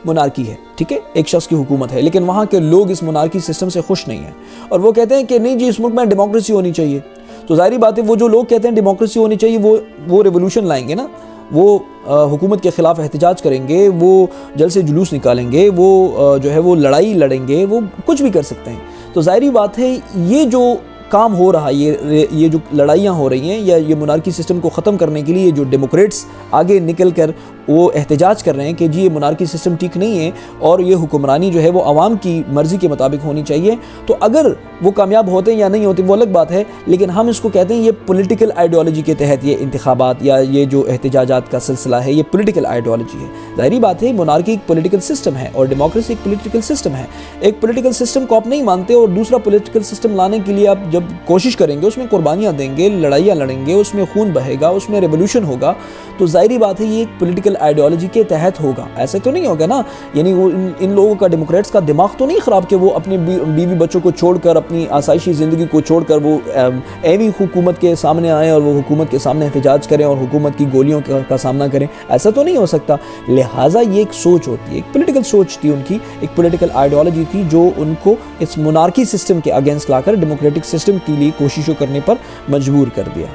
مونارکی ہے، ٹھیک ہے، ایک شخص کی حکومت ہے، لیکن وہاں کے لوگ اس مونارکی سسٹم سے خوش نہیں ہیں اور وہ کہتے ہیں کہ نہیں جی اس ملک میں ڈیموکریسی ہونی چاہیے۔ تو ظاہری بات ہے وہ جو لوگ کہتے ہیں ڈیموکریسی ہونی چاہیے وہ ریولوشن لائیں گے نا، وہ حکومت کے خلاف احتجاج کریں گے، وہ جلسے جلوس نکالیں گے، وہ جو ہے وہ لڑائی لڑیں گے، وہ کچھ بھی کر سکتے ہیں۔ تو ظاہری بات ہے یہ جو کام ہو رہا ہے، یہ جو لڑائیاں ہو رہی ہیں یا یہ مونارکی سسٹم کو ختم کرنے کے لیے جو ڈیموکریٹس آگے نکل کر وہ احتجاج کر رہے ہیں کہ جی یہ مونارکی سسٹم ٹھیک نہیں ہے اور یہ حکمرانی جو ہے وہ عوام کی مرضی کے مطابق ہونی چاہیے، تو اگر وہ کامیاب ہوتے ہیں یا نہیں ہوتے وہ الگ بات ہے، لیکن ہم اس کو کہتے ہیں یہ پولیٹیکل آئیڈیالوجی کے تحت یہ انتخابات یا یہ جو احتجاجات کا سلسلہ ہے یہ پولیٹیکل آئیڈیالوجی ہے۔ ظاہری بات ہے مونارکی ایک پولیٹیکل سسٹم ہے اور ڈیموکریسی ایک پولیٹیکل سسٹم ہے۔ ایک پولیٹیکل سسٹم کو آپ نہیں مانتے اور دوسرا پولیٹیکل سسٹم لانے کے لیے آپ جب کوشش کریں گے، اس میں قربانیاں دیں گے، لڑائیاں لڑیں گے، اس میں خون بہے گا، اس میں ریولوشن ہوگا، تو ظاہری بات ہے یہ ایک پولیٹیکل آئیڈیالوجی کے تحت ہوگا۔ ایسے تو نہیں ہوگا نا، یعنی ان لوگوں کا ڈیموکریٹس کا دماغ تو نہیں خراب کہ وہ اپنی بیوی بچوں کو چھوڑ کر اپنی آسائشی زندگی کو چھوڑ کر وہ ایویں حکومت کے سامنے آئیں اور وہ حکومت کے سامنے احتجاج کریں اور حکومت کی گولیوں کا سامنا کریں، ایسا تو نہیں ہو سکتا۔ لہٰذا یہ ایک سوچ ہوتی ہے، ایک پولیٹیکل سوچ تھی ان کی، ایک پولیٹیکل آئیڈیالوجی تھی جو ان کو اس مونارکی سسٹم کے اگینسٹ لا کر ڈیموکریٹک سسٹم کے لیے کوششوں کرنے پر مجبور کر دیا۔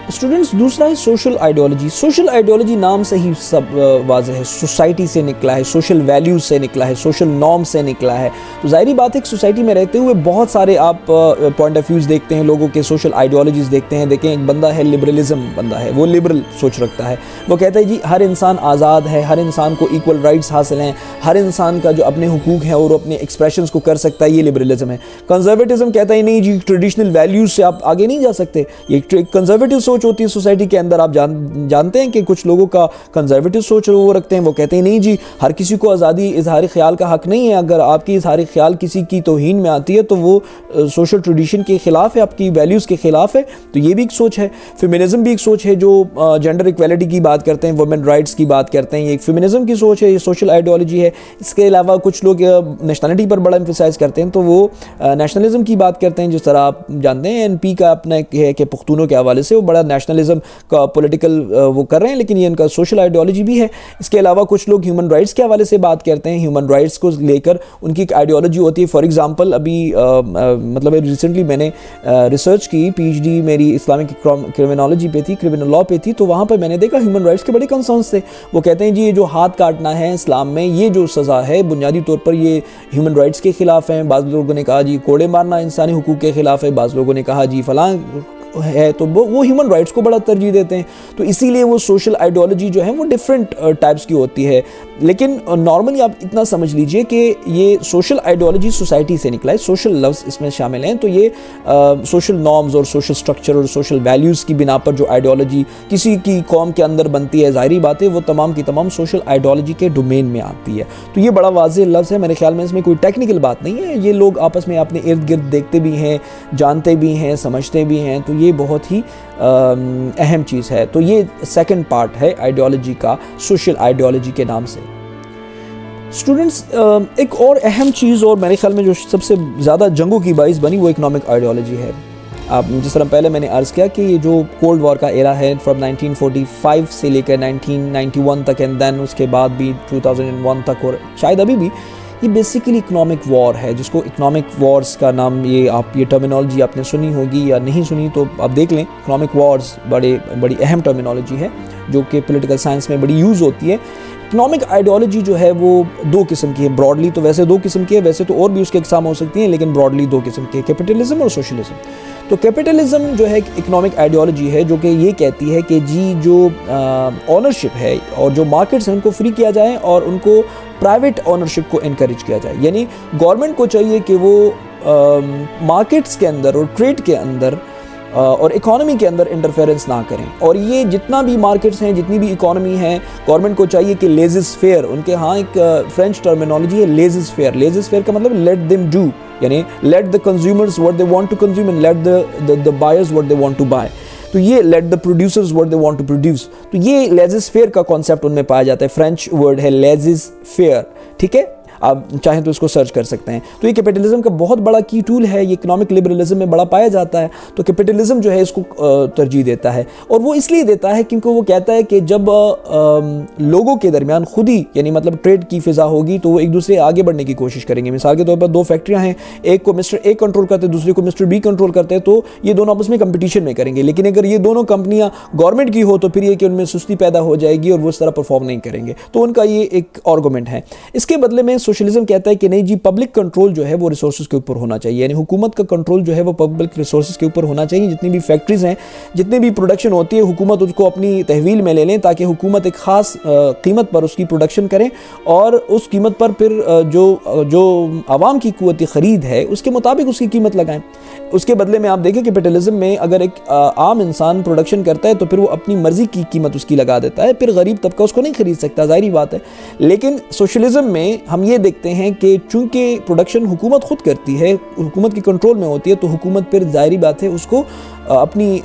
اسٹوڈنٹس، دوسرا ہے سوشل آئیڈیالوجی۔ سوشل آئیڈیالوجی نام سے ہی سب واضح ہے، سوسائٹی سے نکلا ہے، سوشل ویلیوز سے نکلا ہے، سوشل نارم سے نکلا ہے۔ تو ظاہری بات ہے کہ سوسائٹی میں رہتے ہوئے بہت سارے آپ پوائنٹ آف ویوز دیکھتے ہیں، لوگوں کے سوشل آئیڈیالوجیز دیکھتے ہیں۔ دیکھیں ایک بندہ ہے لبرلزم بندہ ہے، وہ لبرل سوچ رکھتا ہے، وہ کہتا ہے جی ہر انسان آزاد ہے، ہر انسان کو ایکول رائٹس حاصل ہیں، ہر انسان کا جو اپنے حقوق ہیں اور وہ اپنے ایکسپریشنز کو کر سکتا ہے، یہ لبرلزم ہے۔ کنزرویٹزم کہتا ہے نہیں جی ٹریڈیشنل ویلیوز سے آپ آگے نہیں جا سکتے، یہ کنزرویٹو سوچ ہوتی ہے سوسائٹی کے اندر۔ آپ جانتے ہیں کہ کچھ لوگوں کا کنزرویٹو سوچ وہ رکھتے ہیں، وہ کہتے ہیں نہیں جی ہر کسی کو آزادی اظہار خیال کا حق نہیں ہے، اگر آپ کی اظہار خیال کسی کی توہین میں آتی ہے تو وہ سوشل ٹریڈیشن کے خلاف ہے، آپ کی ویلیوز کے خلاف ہے۔ تو یہ بھی ایک سوچ ہے۔ فیمنزم بھی ایک سوچ ہے جو جینڈر ایکویلٹی کی بات کرتے ہیں، وومن رائٹس کی بات کرتے ہیں، یہ ایک فیمنزم کی سوچ ہے، یہ سوشل آئیڈیالوجی ہے۔ اس کے علاوہ کچھ لوگ نیشنلٹی پر بڑا ایمفیسائز کرتے ہیں تو وہ نیشنلزم کی بات کرتے ہیں، جس طرح آپ جانتے ہیں این پی کا اپنا ہے کہ پختونوں کے حوالے سے وہ بڑا نیشنلزم کا پولیٹیکل وہ کر رہے ہیں، لیکن یہ ان کا سوشل آئیڈیالوجی بھی ہے۔ اس کے علاوہ کچھ لوگ ہیومن رائٹس کے حوالے سے بات کرتے ہیں، ہیومن رائٹس کو لے کر ان کی ایک آئیڈیالوجی ہوتی ہے۔ فار ایگزامپل ابھی مطلب ریسنٹلی میں نے ریسرچ کی، پی ایچ ڈی میری اسلامک کرمنالوجی پہ تھی، کرمنل لاء پہ تھی، تو وہاں پہ میں نے دیکھا ہیومن رائٹس کے بڑے کنسرنس تھے۔ وہ کہتے ہیں جی یہ جو ہاتھ کاٹنا ہے اسلام میں یہ جو سزا ہے بنیادی طور پر یہ ہیومن رائٹس کے خلاف ہیں۔ بعض لوگوں نے کہا جی کوڑے مارنا انسانی حقوق کے خلاف ہے، بعض لوگوں نے کہا جی فلاں ہے، تو وہ ہیومن رائٹس کو بڑا ترجیح دیتے ہیں۔ تو اسی لیے وہ سوشل آئیڈیالوجی جو ہے وہ ڈفرینٹ ٹائپس کی ہوتی ہے، لیکن نارملی آپ اتنا سمجھ لیجئے کہ یہ سوشل آئیڈیالوجی سوسائٹی سے نکلا ہے، سوشل لفظ اس میں شامل ہیں، تو یہ سوشل نارمز اور سوشل سٹرکچر اور سوشل ویلیوز کی بنا پر جو آئیڈیالوجی کسی کی قوم کے اندر بنتی ہے، ظاہری بات ہے وہ تمام کی تمام سوشل آئیڈیالوجی کے ڈومین میں آتی ہے۔ تو یہ بڑا واضح لفظ ہے، میرے خیال میں اس میں کوئی ٹیکنیکل بات نہیں ہے، یہ لوگ آپس میں اپنے ارد گرد دیکھتے بھی ہیں، جانتے بھی ہیں، سمجھتے بھی ہیں، تو یہ بہت ہی اہم چیز ہے۔ تو یہ سیکنڈ پارٹ ہے آئیڈیالوجی کا، سوشل آئیڈیالوجی کے نام سے۔ اسٹوڈنٹس، ایک اور اہم چیز اور میرے خیال میں جو سب سے زیادہ جنگوں کی باعث بنی وہ اکنامک آئیڈیالوجی ہے۔ آپ جس طرح پہلے میں نے عرض کیا کہ یہ جو کولڈ وار کا ایرا ہے فرام 1945 سے لے کر 1991 تک اینڈ دین اس کے بعد بھی 2001 تک اور شاید ابھی بھی، یہ بیسیکلی اکنامک وار ہے، جس کو اکنامک وارز کا نام یہ ٹرمینالوجی آپ نے سنی ہوگی یا نہیں سنی تو آپ دیکھ لیں۔ اکنامک وارز بڑی اہم ٹرمینالوجی ہے جو کہ پولیٹیکل سائنس میں بڑی یوز ہوتی ہے۔ اکنامک آئیڈیالوجی جو ہے وہ دو قسم کی ہے، براڈلی تو ویسے دو قسم کی ہے، ویسے تو اور بھی اس کے اقسام ہو سکتی ہیں لیکن براڈلی دو قسم کی ہے، کیپٹلزم اور سوشلزم۔ تو کیپٹلزم جو ہے اکنامک آئیڈیالوجی ہے جو کہ یہ کہتی ہے کہ جی جو اونرشپ ہے اور جو مارکیٹس ہیں ان کو فری کیا جائے اور ان کو پرائیویٹ اونرشپ کو انکریج کیا جائے، یعنی گورنمنٹ کو چاہیے کہ وہ مارکیٹس کے اندر اور ٹریڈ کے اندر اور اکانومی کے اندر انٹرفیئرنس نہ کریں. اور یہ جتنا بھی مارکیٹس ہیں, جتنی بھی اکانومی ہیں, گورنمنٹ کو چاہیے کہ لیزز فیئر, ان کے ہاں ایک فرینچ ٹرمینالوجی ہے لیزز فیئر. لیزز فیئر کا مطلب لیٹ دیم ڈو, یعنی let the consumers what they want to consume and let the buyers what they want to buy. تو یہ let the producers what they want to produce, تو یہ لیزز faire کا concept in میں پایا جاتا ہے. فرینچ ورڈ ہے لیزز فیئر, ٹھیک ہے, آپ چاہیں تو اس کو سرچ کر سکتے ہیں. تو یہ کیپٹلزم کا بہت بڑا کی ٹول ہے, یہ اکنامک لبرلزم میں بڑا پایا جاتا ہے. تو کیپٹلزم جو ہے اس کو ترجیح دیتا ہے, اور وہ اس لیے دیتا ہے کیونکہ وہ کہتا ہے کہ جب لوگوں کے درمیان خود ہی, یعنی مطلب ٹریڈ کی فضا ہوگی, تو وہ ایک دوسرے آگے بڑھنے کی کوشش کریں گے. مثال کے طور پر دو فیکٹریاں ہیں, ایک کو مسٹر اے کنٹرول کرتے ہیں, دوسری کو مسٹر بی کنٹرول کرتے ہیں, تو یہ دونوں آپس میں کمپٹیشن میں کریں گے. لیکن اگر یہ دونوں کمپنیاں گورنمنٹ کی ہو تو پھر یہ کہ ان میں سستی پیدا ہو جائے گی اور وہ اس طرح پرفارم نہیں کریں گے. تو ان کا یہ ایک آرگومنٹ ہے. اس کے بدلے میں سوشلزم کہتا ہے کہ نہیں جی, پبلک کنٹرول جو ہے وہ ریسورسز کے اوپر ہونا چاہیے, یعنی حکومت کا کنٹرول جو ہے وہ پبلک ریسورسز کے اوپر ہونا چاہیے. جتنی بھی فیکٹریز ہیں, جتنی بھی پروڈکشن ہوتی ہے, حکومت اس کو اپنی تحویل میں لے لیں, تاکہ حکومت ایک خاص قیمت پر اس کی پروڈکشن کریں, اور اس قیمت پر پھر جو عوام کی قوت خرید ہے اس کے مطابق اس کی قیمت لگائیں. اس کے بدلے میں آپ دیکھیں کیپٹلزم میں اگر ایک عام انسان پروڈکشن کرتا ہے تو پھر وہ اپنی مرضی کی قیمت اس کی لگا دیتا ہے, پھر غریب طبقہ اس کو نہیں خرید سکتا, ظاہری بات ہے. لیکن سوشلزم میں ہم یہ دیکھتے ہیں کہ چونکہ پروڈکشن حکومت خود کرتی ہے, حکومت کی کنٹرول میں ہوتی ہے, تو حکومت پھر ظاہری بات ہے اس کو اپنی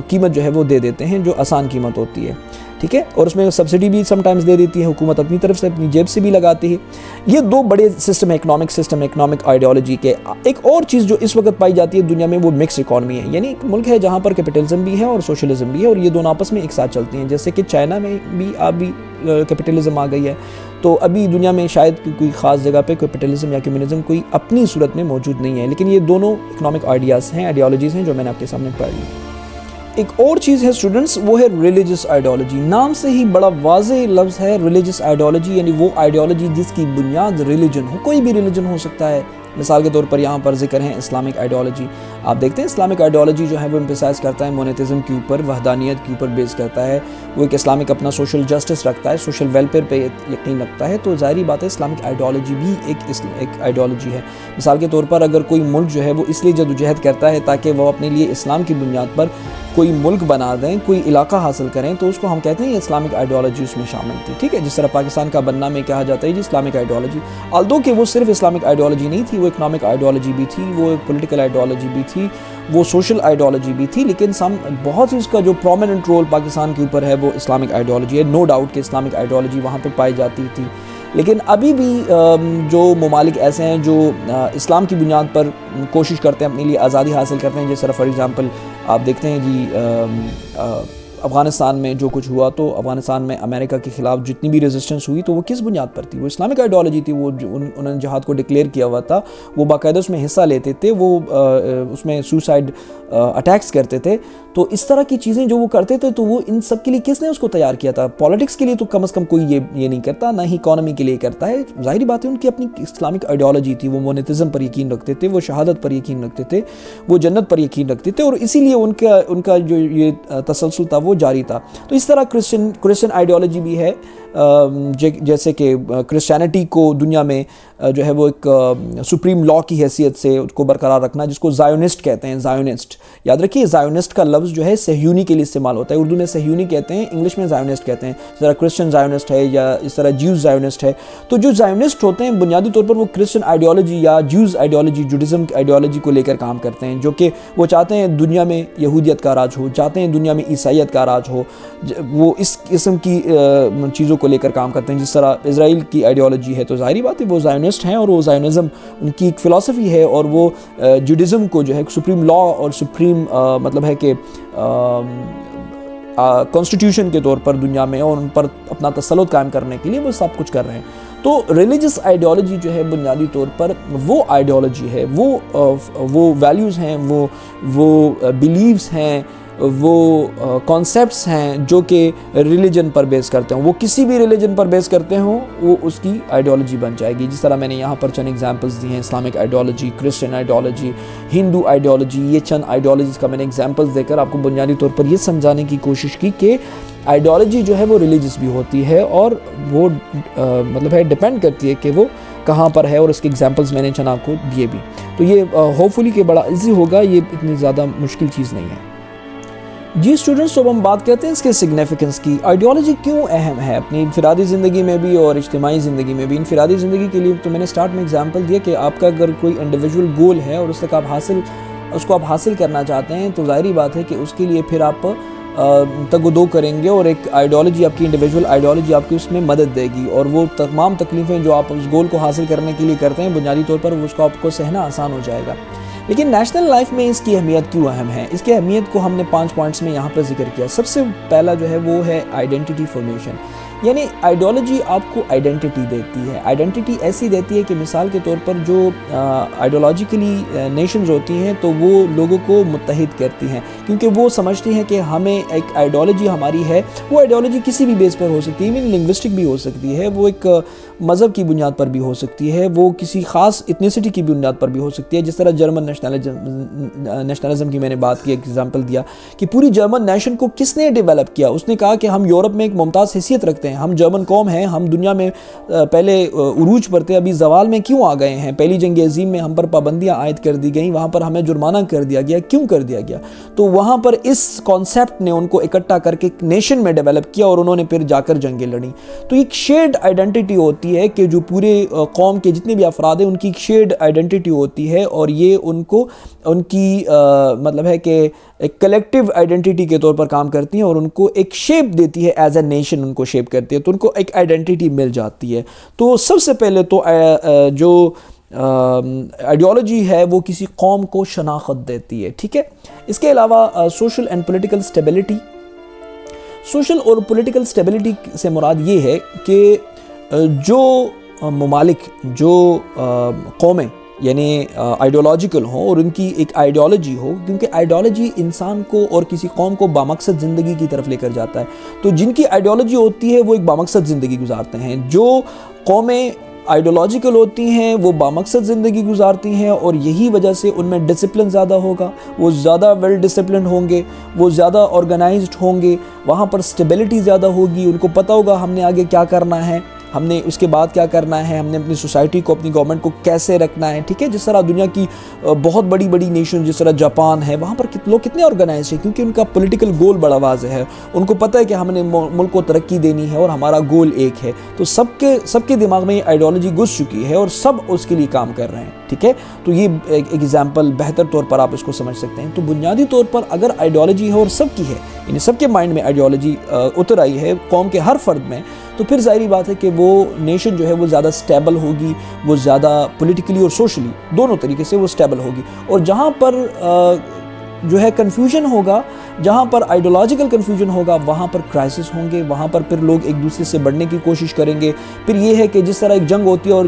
قیمت جو ہے وہ دے دیتے ہیں, جو آسان قیمت ہوتی ہے, ٹھیک ہے, اور اس میں سبسڈی بھی سم ٹائمز دے دیتی ہے حکومت, اپنی طرف سے اپنی جیب سے بھی لگاتی ہے. یہ دو بڑے سسٹم ہیں, اکنامک سسٹم, اکنامک آئیڈیالوجی کے. ایک اور چیز جو اس وقت پائی جاتی ہے دنیا میں وہ مکس اکانومی ہے, یعنی ایک ملک ہے جہاں پر کیپٹلزم بھی ہے اور سوشلزم بھی ہے, اور یہ دونوں آپس میں ایک ساتھ چلتی ہیں. جیسے کہ چائنا میں بھی ابھی کیپٹلزم آ گئی ہے, تو ابھی دنیا میں شاید کوئی خاص جگہ پہ کیپٹلزم یا کمیونزم کوئی اپنی صورت میں موجود نہیں ہے, لیکن یہ دونوں اکنامک آئیڈیاز ہیں, آئیڈیالوجیز ہیں جو میں نے آپ کے سامنے پڑھ لی. ایک اور چیز ہے اسٹوڈنٹس, وہ ہے ریلیجس آئیڈیالوجی. نام سے ہی بڑا واضح لفظ ہے ریلیجس آئیڈیالوجی, یعنی وہ آئیڈیالوجی جس کی بنیاد ریلیجن ہو. کوئی بھی ریلیجن ہو سکتا ہے. مثال کے طور پر یہاں پر ذکر ہے اسلامک آئیڈیالوجی. آپ دیکھتے ہیں اسلامک آئیڈیالوجی جو ہے وہ امپیسائز کرتا ہے مونیتزم کے اوپر, وحدانیت کے اوپر بیس کرتا ہے. وہ ایک اسلامک اپنا سوشل جسٹس رکھتا ہے, سوشل ویلفیئر پہ یقین رکھتا ہے. تو ظاہری بات ہے اسلامک آئیڈیالوجی بھی ایک آئیڈیالوجی ہے. مثال کے طور پر اگر کوئی ملک جو ہے وہ اس لیے جدوجہد کرتا ہے تاکہ وہ اپنے لیے اسلام کی بنیاد پر کوئی ملک بنا دیں, کوئی علاقہ حاصل کریں, تو اس کو ہم کہتے ہیں یہ اسلامک آئیڈیالوجی اس میں شامل تھی, ٹھیک ہے. جس طرح پاکستان کا بننا میں کہا جاتا ہے جی اسلامک آئیڈیالوجی, آلدو کہ وہ صرف اسلامک آئیڈیالوجی نہیں تھی, وہ اکنامک آئیڈیالوجی بھی تھی, وہ پولیٹیکل آئیڈیالوجی بھی تھی, وہ سوشل آئیڈیالوجی بھی تھی. لیکن بہت ہی اس کا جو پرومیننٹ رول پاکستان کے اوپر ہے وہ اسلامک آئیڈیالوجی ہے. نو ڈاؤٹ کہ اسلامک آئیڈیالوجی وہاں پہ پائی جاتی تھی, لیکن ابھی بھی جو ممالک ایسے ہیں جو اسلام کی بنیاد پر کوشش کرتے ہیں اپنے لیے آزادی حاصل کرتے ہیں, جس طرح فار ایگزامپل آپ دیکھتے ہیں جی افغانستان میں جو کچھ ہوا, تو افغانستان میں امریکہ کے خلاف جتنی بھی ریزسٹنس ہوئی تو وہ کس بنیاد پر تھی؟ وہ اسلامک آئیڈیالوجی تھی. وہ انہوں نے جہاد کو ڈکلیئر کیا ہوا تھا, وہ باقاعدہ اس میں حصہ لیتے تھے, وہ اس میں سوسائڈ اٹیکس کرتے تھے. تو اس طرح کی چیزیں جو وہ کرتے تھے, تو وہ ان سب کے لیے کس نے اس کو تیار کیا تھا؟ پالیٹکس کے لیے تو کم از کم کوئی یہ نہیں کرتا, نہ ہی اکانومی کے لیے کرتا ہے. ظاہری بات ہے ان کی اپنی اسلامک آئیڈیالوجی تھی, وہ مونیتزم پر یقین رکھتے تھے, وہ شہادت پر یقین رکھتے تھے, وہ جنت پر یقین رکھتے تھے, اور اسی لیے ان کا جو یہ تسلسل تھا وہ جاری تھا. تو اس طرح کرسچن آئیڈیالوجی بھی ہے, جیسے کہ کرسچینٹی کو دنیا میں جو ہے وہ ایک سپریم لا کی حیثیت سے اس کو برقرار رکھنا, جس کو زائونسٹ کہتے ہیں. زائونسٹ یاد رکھیے, زائونسٹ کا لفظ جو ہے صہیونی کے لیے استعمال ہوتا ہے. اردو میں صہیونی کہتے ہیں, انگلش میں زائونسٹ کہتے ہیں. اس طرح کرسچن زائونسٹ ہے, یا اس طرح جیوز زائونسٹ ہے. تو جو زائونسٹ ہوتے ہیں بنیادی طور پر وہ کرسچن آئیڈیالوجی یا جیوز آئیڈیالوجی, جوڈزم آئیڈیالوجی کو لے کر کام کرتے ہیں, جو کہ وہ چاہتے ہیں دنیا میں یہودیت کا راج ہو, چاہتے ہیں دنیا میں عیسائیت کا راج ہو. وہ اس قسم کی چیزوں کو لے کر کام کرتے ہیں. جس طرح اسرائیل کی آئیڈیالوجی ہے, تو ظاہری بات ہے وہ زائونسٹ ہیں, اور وہ زائونزم ان کی ایک فلسفی ہے, اور وہ جوڈزم کو جو ہے سپریم لا اور سپریم مطلب ہے کہ کانسٹیٹیوشن کے طور پر دنیا میں اور ان پر اپنا تسلط قائم کرنے کے لیے وہ سب کچھ کر رہے ہیں. تو ریلیجس آئیڈیالوجی جو ہے بنیادی طور پر وہ آئیڈیالوجی ہے, وہ ویلیوز ہیں, وہ بیلیوز ہیں, وہ کانسیپٹس ہیں جو کہ ریلیجن پر بیس کرتے ہیں. وہ کسی بھی ریلیجن پر بیس کرتے ہوں وہ اس کی آئیڈیالوجی بن جائے گی. جس طرح میں نے یہاں پر چند ایگزامپلس دی ہیں, اسلامک آئیڈیالوجی, کرسچن آئیڈیالوجی, ہندو آئیڈیالوجی. یہ چند آئیڈیالوجیز کا میں نے ایگزامپلس دے کر آپ کو بنیادی طور پر یہ سمجھانے کی کوشش کی کہ آئیڈیالوجی جو ہے وہ ریلیجس بھی ہوتی ہے, اور وہ مطلب ہے ڈیپینڈ کرتی ہے کہ وہ کہاں پر ہے، اور اس کے ایگزامپلس میں نے چند آپ کو دیے بھی. تو یہ ہوپ فلی کہ بڑا ایزی ہوگا، یہ اتنی زیادہ مشکل چیز نہیں ہے. جی اسٹوڈنٹس، تو ہم بات کرتے ہیں اس کے سگنیفیکنس کی. آئیڈیالوجی کیوں اہم ہے اپنی انفرادی زندگی میں بھی اور اجتماعی زندگی میں بھی. انفرادی زندگی کے لیے تو میں نے سٹارٹ میں ایگزامپل دیا کہ آپ کا اگر کوئی انڈیویجول گول ہے اور اس کو آپ حاصل کرنا چاہتے ہیں، تو ظاہری بات ہے کہ اس کے لیے پھر آپ تگ و دو کریں گے، اور ایک آئیڈیالوجی آپ کی انڈیویجول آئیڈیالوجی آپ کی اس میں مدد دے گی، اور وہ تمام تکلیفیں جو آپ اس گول کو حاصل کرنے کے لیے کرتے ہیں بنیادی طور پر اس کو آپ کو سہنا آسان ہو جائے گا. لیکن نیشنل لائف میں اس کی اہمیت کیوں اہم ہے؟ اس کی اہمیت کو ہم نے 5 پوائنٹس میں یہاں پر ذکر کیا. سب سے پہلا جو ہے وہ ہے آئیڈینٹی فارمیشن. یعنی آئیڈیالوجی آپ کو آئیڈینٹی دیتی ہے. آئیڈینٹی ایسی دیتی ہے کہ مثال کے طور پر جو آئیڈیالوجیکلی نیشنز ہوتی ہیں تو وہ لوگوں کو متحد کرتی ہیں، کیونکہ وہ سمجھتی ہیں کہ ہمیں ایک آئیڈیالوجی ہماری ہے. وہ آئیڈیالوجی کسی بھی بیس پر ہو سکتی ہے، ایون لنگوسٹک بھی ہو سکتی ہے، وہ ایک مذہب کی بنیاد پر بھی ہو سکتی ہے، وہ کسی خاص ایتھنیسٹی کی بنیاد پر بھی ہو سکتی ہے. جس طرح جرمن نیشنلزم کی میں نے بات کی، ایک ایگزامپل دیا کہ پوری جرمن نیشن کو کس نے ڈیولپ کیا. اس نے کہا کہ ہم یورپ میں ایک ممتاز حیثیت رکھتے ہیں، ہم جرمن قوم ہیں، ہم دنیا میں پہلے عروج پر تھے، ابھی زوال میں کیوں آ گئے ہیں؟ پہلی جنگ عظیم میں ہم پر پابندیاں عائد کر دی گئیں، وہاں پر ہمیں جرمانہ کر دیا گیا. کیوں کر دیا گیا؟ تو وہاں پر اس کانسیپٹ نے ان کو اکٹھا کر کے ایک نیشن میں ڈیولپ کیا، اور انہوں نے پھر جا کر جنگیں لڑیں. تو ایک شیئرڈ آئیڈینٹی ہوتی ہے کہ جو پورے قوم کے جتنے بھی افراد ہیں ان کی ایک شیئرڈ آئیڈینٹی ہوتی ہے، اور یہ ان کی مطلب ہے کہ ایک کلیکٹیو آئیڈینٹی کے طور پر کام کرتی ہیں، اور ان کو ایک شیپ دیتی ہے، ایز اے نیشن ان کو شیپ کرتی ہے، تو ان کو ایک آئیڈینٹی مل جاتی ہے. تو سب سے پہلے تو جو آئیڈیالوجی ہے وہ کسی قوم کو شناخت دیتی ہے. ٹھیک ہے. اس کے علاوہ social and political stability. Social اور پولیٹیکل اسٹیبلٹی سے مراد یہ ہے کہ جو ممالک، جو قومیں یعنی آئیڈیالوجیکل ہوں اور ان کی ایک آئیڈیالوجی ہو، کیونکہ آئیڈیالوجی انسان کو اور کسی قوم کو بامقصد زندگی کی طرف لے کر جاتا ہے. تو جن کی آئیڈیالوجی ہوتی ہے وہ ایک بامقصد زندگی گزارتے ہیں. جو قومیں آئیڈیالوجیکل ہوتی ہیں وہ بامقصد زندگی گزارتی ہیں، اور یہی وجہ سے ان میں ڈسپلن زیادہ ہوگا، وہ زیادہ ویل ڈسپلنڈ ہوں گے، وہ زیادہ آرگنائزڈ ہوں گے، وہاں پر اسٹیبلٹی زیادہ ہوگی. ان کو پتہ ہوگا ہم نے آگے کیا کرنا ہے، ہم نے اس کے بعد کیا کرنا ہے، ہم نے اپنی سوسائٹی کو، اپنی گورنمنٹ کو کیسے رکھنا ہے. ٹھیک ہے. جس طرح دنیا کی بہت بڑی بڑی نیشن جس طرح جاپان ہے، وہاں پر لوگ کتنے آرگنائزڈ ہیں، کیونکہ ان کا پولیٹیکل گول بڑا واضح ہے. ان کو پتہ ہے کہ ہم نے ملک کو ترقی دینی ہے اور ہمارا گول ایک ہے. تو سب کے دماغ میں یہ آئیڈیالوجی گھس چکی ہے اور سب اس کے لیے کام کر رہے ہیں. ٹھیک ہے. تو یہ ایک ایگزامپل بہتر طور پر آپ اس کو سمجھ سکتے ہیں. تو بنیادی طور پر اگر آئیڈیالوجی ہے اور سب کی ہے، یعنی سب کے مائنڈ میں آئیڈیالوجی اتر آئی ہے قوم کے ہر فرد میں، تو پھر ظاہری بات ہے کہ وہ نیشن جو ہے وہ زیادہ سٹیبل ہوگی، وہ زیادہ پولیٹیکلی اور سوشلی دونوں طریقے سے وہ سٹیبل ہوگی. اور جہاں پر جو ہے کنفیوژن ہوگا، جہاں پر آئیڈیالوجیکل کنفیوژن ہوگا، وہاں پر کرائسس ہوں گے، وہاں پر پھر لوگ ایک دوسرے سے بڑھنے کی کوشش کریں گے. پھر یہ ہے کہ جس طرح ایک جنگ ہوتی ہے اور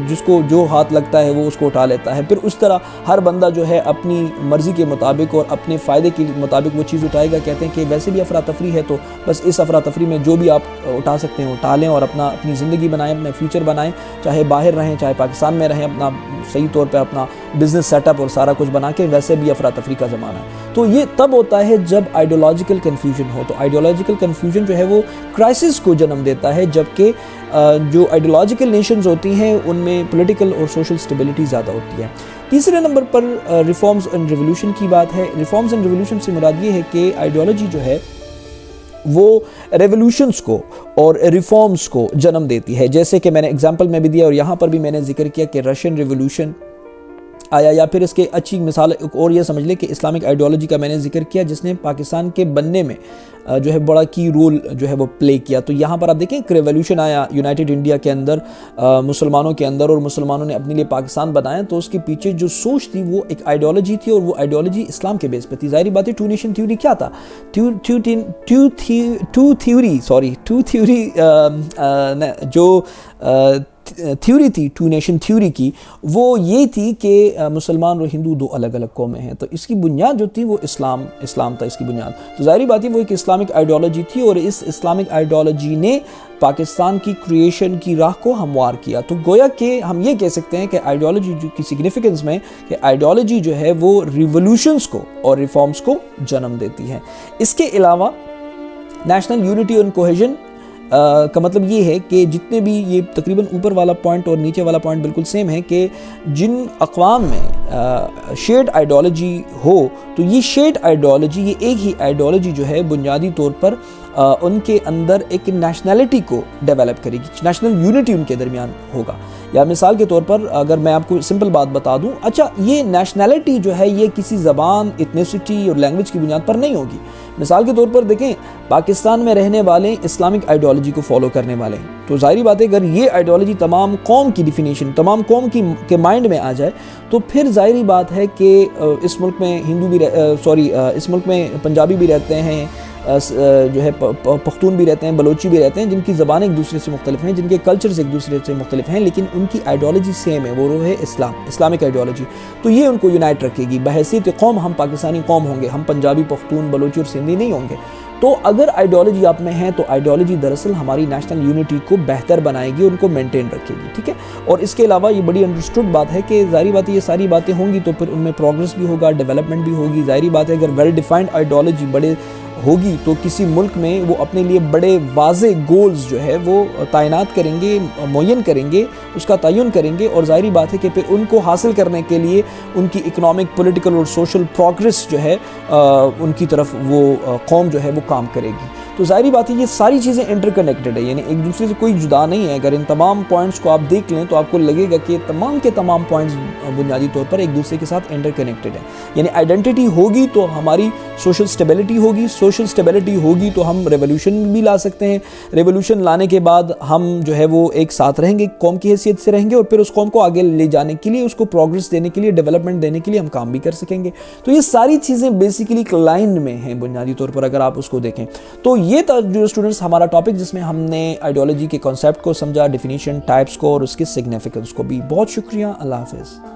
جس کو جو ہاتھ لگتا ہے وہ اس کو اٹھا لیتا ہے، پھر اس طرح ہر بندہ جو ہے اپنی مرضی کے مطابق اور اپنے فائدے کے مطابق وہ چیز اٹھائے گا. کہتے ہیں کہ ویسے بھی افراتفری ہے، تو بس اس افراتفری میں جو بھی آپ اٹھا سکتے ہیں اٹھا لیں اور اپنی زندگی بنائیں، اپنا فیوچر بنائیں، چاہے باہر رہیں چاہے پاکستان میں رہیں، اپنا صحیح طور پہ اپنا بزنس سیٹ اپ اور سارا کچھ بنا کے. ویسے بھی افراتفری کا زمانہ ہے. تو یہ تب ہوتا ہے جب آئیڈیالوجیکل کنفیوژن ہو. تو آئیڈیالوجیکل کنفیوژن جو ہے وہ کرائسس کو جنم دیتا ہے، جبکہ جو آئیڈیالوجیکل نیشنز ہوتی ہیں ان میں پولیٹیکل اور سوشل اسٹیبلٹی زیادہ ہوتی ہے. تیسرے number per reforms and revolution کی بات ہے. ریفارمز اینڈ ریولوشن سے مراد یہ ہے کہ آئیڈیالوجی جو ہے وہ ریولوشنز کو اور ریفارمز کو جنم دیتی ہے. جیسے کہ میں نے ایگزامپل میں بھی دیا اور یہاں پر بھی میں نے ذکر کیا کہ رشین ریولوشن آیا، یا پھر اس کے اچھی مثال اور یہ سمجھ لیں کہ اسلامک آئیڈیالوجی کا میں نے ذکر کیا جس نے پاکستان کے بننے میں جو ہے بڑا کی رول جو ہے وہ پلے کیا. تو یہاں پر آپ دیکھیں ایک ریولوشن آیا یونائٹڈ انڈیا کے اندر، مسلمانوں کے اندر، اور مسلمانوں نے اپنے لیے پاکستان بنایا. تو اس کے پیچھے جو سوچ تھی وہ ایک آئیڈیالوجی تھی، اور وہ آئیڈیالوجی اسلام کے بیس پہ تھی. ظاہری بات ہے ٹو نیشن تھیوری کیا تھا؟ جو تھیوری تھی ٹو نیشن تھیوری کی، وہ یہ تھی کہ مسلمان اور ہندو دو الگ الگ قومیں ہیں. تو اس کی بنیاد جو تھی وہ اسلام تھا اس کی بنیاد. تو ظاہری بات ہے وہ ایک اسلامک آئیڈیالوجی تھی، اور اس اسلامک آئیڈیالوجی نے پاکستان کی کریشن کی راہ کو ہموار کیا. تو گویا کہ ہم یہ کہہ سکتے ہیں کہ آئیڈیالوجی کی سگنیفیکنس میں کہ آئیڈیالوجی جو ہے وہ ریولوشنز کو اور ریفارمز کو جنم دیتی ہے. اس کے علاوہ نیشنل یونٹی اینڈ کوہیژن کا مطلب یہ ہے کہ جتنے بھی یہ تقریباً اوپر والا پوائنٹ اور نیچے والا پوائنٹ بالکل سیم ہے کہ جن اقوام میں شیئرڈ آئیڈیالوجی ہو تو یہ شیئرڈ آئیڈیالوجی، یہ ایک ہی آئیڈیالوجی جو ہے بنیادی طور پر ان کے اندر ایک نیشنلٹی کو ڈیولپ کرے گی، نیشنل یونٹی ان کے درمیان ہوگا۔ یا مثال کے طور پر اگر میں آپ کو سمپل بات بتا دوں، اچھا یہ نیشنلٹی جو ہے یہ کسی زبان، ایتھنیسٹی اور لینگویج کی بنیاد پر نہیں ہوگی۔ مثال کے طور پر دیکھیں، پاکستان میں رہنے والے اسلامک آئیڈیالوجی کو فالو کرنے والے ہیں، تو ظاہری بات ہے اگر یہ آئیڈیالوجی تمام قوم کی ڈیفینیشن، تمام قوم کے مائنڈ میں آ جائے تو پھر ظاہری بات ہے کہ اس ملک میں اس ملک میں پنجابی بھی رہتے ہیں، جو ہے پختون بھی رہتے ہیں، بلوچی بھی رہتے ہیں، جن کی زبانیں ایک دوسرے سے مختلف ہیں، جن کے کلچرز ایک دوسرے سے مختلف ہیں، لیکن ان کی آئیڈیالوجی سیم ہے، وہ ہے اسلامک آئیڈیالوجی۔ تو یہ ان کو یونائٹ رکھے گی۔ بحیثیت قوم ہم پاکستانی قوم ہوں گے، ہم پنجابی، پختون، بلوچی اور سندھی نہیں ہوں گے۔ تو اگر آئیڈیالوجی آپ میں ہے تو آئیڈیالوجی دراصل ہماری نیشنل یونٹی کو بہتر بنائے گی، ان کو مینٹین رکھے گی، ٹھیک ہے۔ اور اس کے علاوہ یہ بڑی انڈرسٹوڈ بات ہے کہ ظاہری بات ہے یہ ساری باتیں ہوں گی تو پھر ان میں پروگرس بھی ہوگا، ڈیولپمنٹ بھی ہوگی۔ ظاہری بات ہے اگر ویل ڈیفائنڈ آئیڈیالوجی ہوگی تو کسی ملک میں وہ اپنے لیے بڑے واضح گولز جو ہے وہ تعینات کریں گے، معین کریں گے، اس کا تعین کریں گے، اور ظاہری بات ہے کہ پھر ان کو حاصل کرنے کے لیے ان کی اکنامک، پولیٹیکل اور سوشل پروگرس جو ہے ان کی طرف وہ قوم جو ہے وہ کام کرے گی۔ تو ظاہری بات ہے یہ ساری چیزیں انٹر کنیکٹڈ ہے، یعنی ایک دوسرے سے کوئی جدا نہیں ہے۔ اگر ان تمام پوائنٹس کو آپ دیکھ لیں تو آپ کو لگے گا کہ تمام کے تمام پوائنٹس بنیادی طور پر ایک دوسرے کے ساتھ انٹر کنیکٹڈ ہیں۔ یعنی آئیڈینٹی ہوگی تو ہماری سوشل سٹیبلٹی ہوگی، سوشل سٹیبلٹی ہوگی تو ہم ریولوشن بھی لا سکتے ہیں، ریولوشن لانے کے بعد ہم جو ہے وہ ایک ساتھ رہیں گے، قوم کی حیثیت سے رہیں گے، اور پھر اس قوم کو آگے لے جانے کے لیے، اس کو پروگرس دینے کے لیے، ڈیولپمنٹ دینے کے لیے ہم کام بھی کر سکیں گے۔ تو یہ ساری چیزیں بیسیکلی ایک لائن میں ہیں بنیادی طور پر، اگر آپ اس کو دیکھیں تو یہ تھا جو اسٹوڈنٹس ہمارا ٹاپک، جس میں ہم نے آئیڈیالوجی کے کانسیپٹ کو سمجھا، ڈیفینیشن، ٹائپس کو اور اس کے سگنیفیکنس کو بھی۔ بہت شکریہ، اللہ حافظ۔